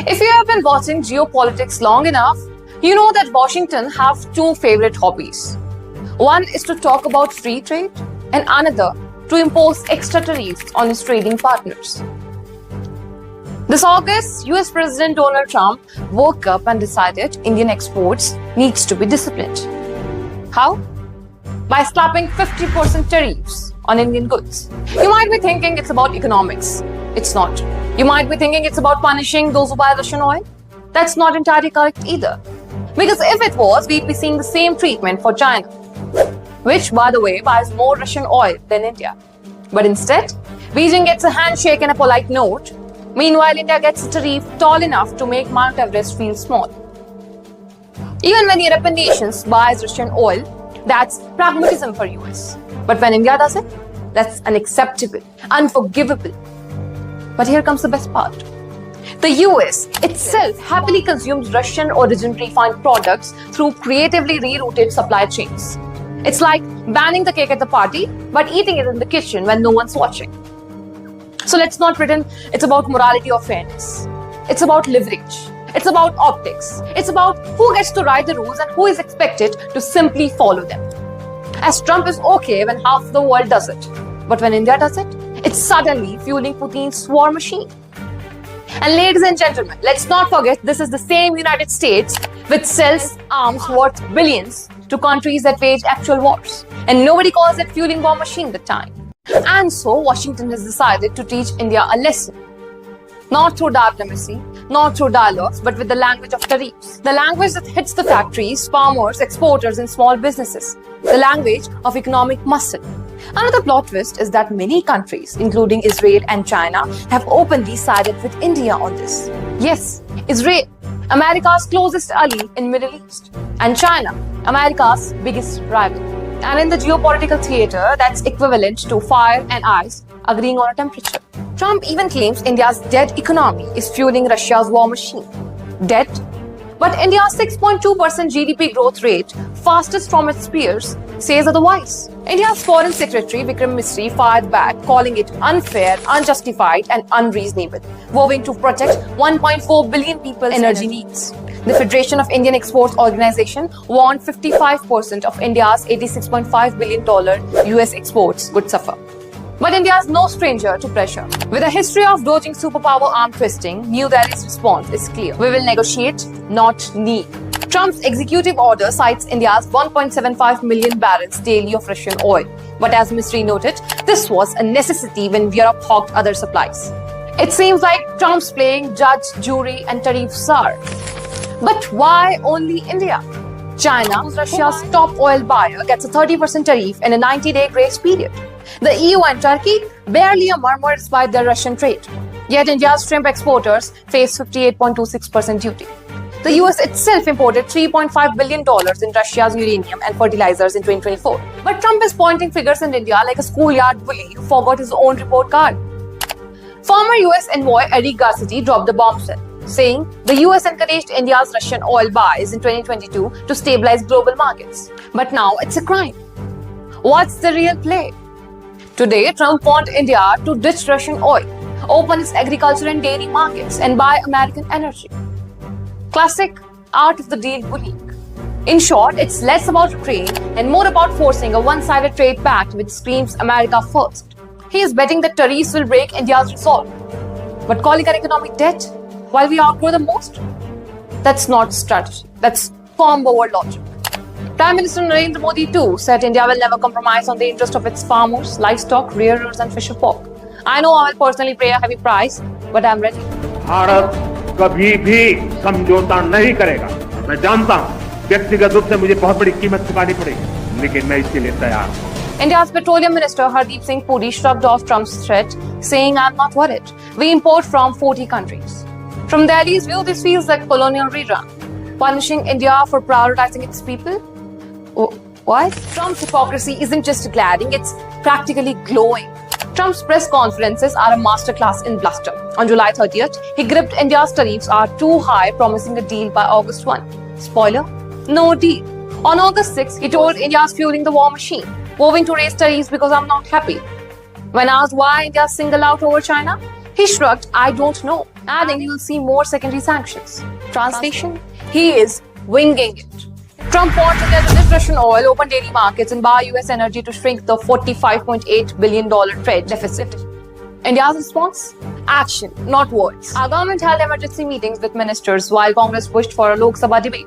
If you have been watching geopolitics long enough, you know that Washington have two favorite hobbies. One is to talk about free trade and another to impose extra tariffs on its trading partners. This August, US President Donald Trump woke up and decided Indian exports needs to be disciplined. How? By slapping 50% tariffs on Indian goods. You might be thinking it's about economics. It's not. You might be thinking it's about punishing those who buy Russian oil. That's not entirely correct either. Because if it was, we'd be seeing the same treatment for China, which, by the way, buys more Russian oil than India. But instead, Beijing gets a handshake and a polite note. Meanwhile, India gets a tariff tall enough to make Mount Everest feel small. Even when European nations buys Russian oil, that's pragmatism for US. But when India does it, that's unacceptable, unforgivable. But here comes the best part. The US itself happily consumes Russian origin refined products through creatively rerouted supply chains. It's like banning the cake at the party, but eating it in the kitchen when no one's watching. So let's not pretend it's about morality or fairness. It's about leverage. It's about optics. It's about who gets to write the rules and who is expected to simply follow them. As Trump is okay when half the world does it, but when India does it, it's suddenly fueling Putin's war machine. And ladies and gentlemen, let's not forget this is the same United States which sells arms worth billions to countries that wage actual wars. And nobody calls it fueling war machine at the time. And so Washington has decided to teach India a lesson. Not through diplomacy, not through dialogues, but with the language of tariffs. The language that hits the factories, farmers, exporters, and small businesses. The language of economic muscle. Another plot twist is that many countries, including Israel and China, have openly sided with India on this. Yes, Israel, America's closest ally in Middle East, and China, America's biggest rival. And in the geopolitical theater, that's equivalent to fire and ice agreeing on a temperature. Trump even claims India's dead economy is fueling Russia's war machine. Dead? But India's 6.2% GDP growth rate, fastest from its peers, says otherwise. India's Foreign Secretary Vikram Misri fired back, calling it unfair, unjustified, and unreasonable, vowing to protect 1.4 billion people's energy needs. The Federation of Indian Exports Organization warned 55% of India's $86.5 billion US exports would suffer. But India is no stranger to pressure. With a history of dodging superpower arm twisting, New Delhi's response is clear. We will negotiate, not need. Trump's executive order cites India's 1.75 million barrels daily of Russian oil. But as Misri noted, this was a necessity when Europe hogged other supplies. It seems like Trump's playing judge, jury, and tariff czar. But why only India? China, Russia's top oil buyer, gets a 30% tariff and a 90-day grace period. The EU and Turkey barely a murmur despite their Russian trade. Yet India's shrimp exporters face 58.26% duty. The US itself imported $3.5 billion in Russia's uranium and fertilizers in 2024. But Trump is pointing fingers in India like a schoolyard bully who forgot his own report card. Former US envoy Eric Garcetti dropped the bombshell, saying the US encouraged India's Russian oil buys in 2022 to stabilize global markets. But now it's a crime. What's the real play? Today, Trump wants India to ditch Russian oil, open its agriculture and dairy markets, and buy American energy. Classic art of the deal bullying. In short, it's less about Ukraine and more about forcing a one-sided trade pact which screams America first. He is betting that tariffs will break India's resolve. But calling our economy dead while we outgrow the most? That's not strategy. That's firm-forward logic. Prime Minister Narendra Modi too said India will never compromise on the interest of its farmers, livestock, rearers and fisher folk. I know I will personally pay a heavy price, but I am ready. Bharat कभी भी समझौता नहीं करेगा. मैं जानता हूं व्यक्तिगत रूप से मुझे बहुत बड़ी कीमत चुकानी पड़ेगी, लेकिन मैं इसके लिए तैयार हूं. India's Petroleum Minister Hardeep Singh Puri shrugged off Trump's threat, saying, "I'm not worried. We import from 40 countries." From Delhi's view, this feels like colonial rerun, punishing India for prioritizing its people. Why? Trump's hypocrisy isn't just glaring, it's practically glowing. Trump's press conferences are a masterclass in bluster. On July 30th, he gripped India's tariffs are too high, promising a deal by August 1. Spoiler? No deal. On August 6th, he told India's fueling the war machine, vowing to raise tariffs because I'm not happy. When asked why India singled out over China, he shrugged, I don't know. adding you'll see more secondary sanctions. Translation? He is winging it. Trump wants India to lift Russian oil, open daily markets, and buy US energy to shrink the $45.8 billion trade deficit. India's response? Action, not words. Our government held emergency meetings with ministers while Congress pushed for a Lok Sabha debate.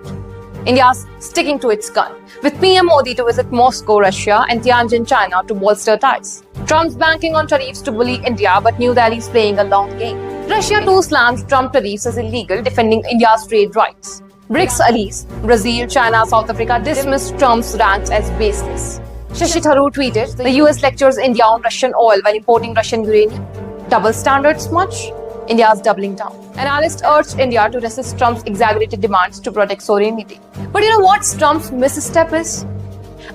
India's sticking to its gun, with PM Modi to visit Moscow, Russia, and Tianjin, China to bolster ties. Trump's banking on tariffs to bully India, but New Delhi's playing a long game. Russia too slams Trump tariffs as illegal, defending India's trade rights. BRICS allies, Brazil, China, South Africa dismissed Trump's rants as baseless. Shashi Tharoor tweeted, the US lectures India on Russian oil when importing Russian uranium. Double standards much? India's doubling down. Analysts urged India to resist Trump's exaggerated demands to protect sovereignty. But you know what Trump's misstep is?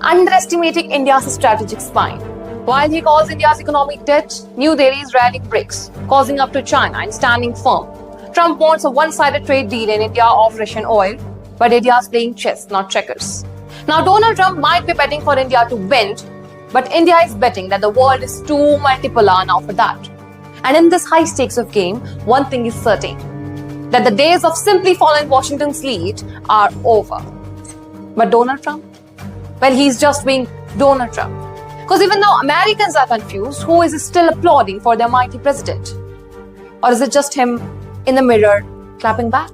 Underestimating India's strategic spine. While he calls India's economic debt, New Delhi is rallying BRICS, causing up to China and standing firm. Trump wants a one-sided trade deal in India of Russian oil, but India is playing chess, not checkers. Now, Donald Trump might be betting for India to bend, but India is betting that the world is too multipolar now for that. And in this high stakes of game, one thing is certain, that the days of simply following Washington's lead are over. But Donald Trump? Well, he's just being Donald Trump. Because even though Americans are confused, who is still applauding for their mighty president? Or is it just him in the mirror clapping back?